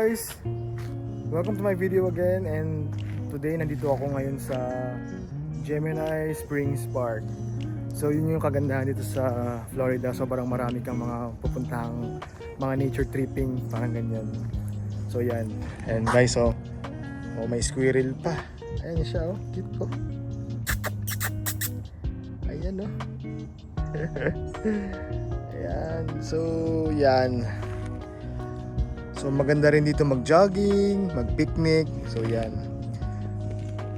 guys! Welcome to my video again, and today nandito ako ngayon sa Gemini Springs Park. So yun yung kagandahan dito sa Florida, sobrang marami kang mga pupuntahang mga nature tripping, parang ganyan. So yan, and guys, oh may squirrel pa. Ayan siya, oh cute po. Ayan, oh. Ayan, so yan. So maganda rin dito mag-jogging, mag-picnic. So yan.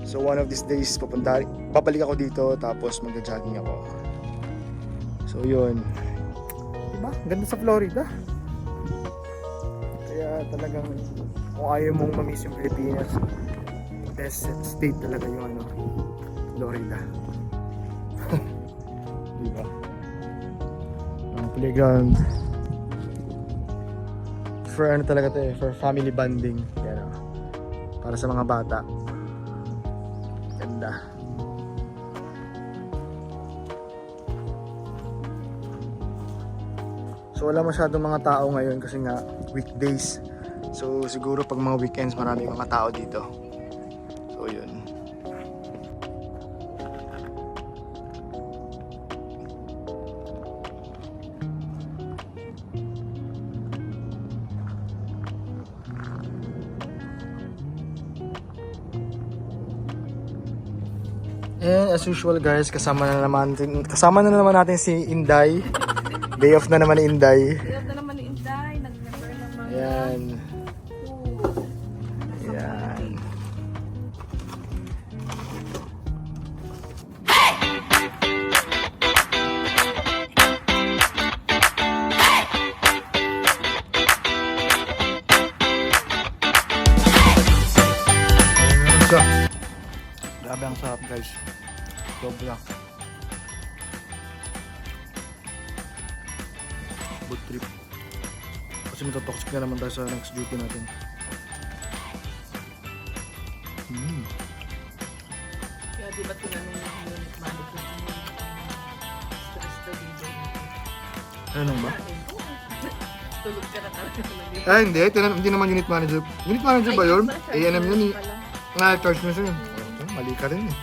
So one of these days babalik ako dito, tapos mag-jogging ako. So yun. Diba? Ganda sa Florida. Kaya talagang kung ayaw mong mamiss yung Pilipinas, best state talaga yung Florida. Diba? Ang playground. For ano talaga to eh, for family bonding. Yan, para sa mga bata. Ganda. So wala masyadong mga tao ngayon kasi nga weekdays. So siguro pag mga weekends maraming mga tao dito. So yun. And as usual guys, kasama na naman natin si Inday. Day off na naman ni Inday. Day off na naman ni Inday. Nag-never naman. Ayan. Ayan. Grabe ang sarap guys. Sobra. Good trip. Kasi matatoxic na naman tayo sa next duty natin. Kaya di ba tinanong yung unit manager stress to dito? Ano ba? Tulog ka na talaga. Ah hindi. Hindi naman unit manager. Unit manager ba yun? A&M yun eh. Na-charge mo siya yun. Mali ka rin eh.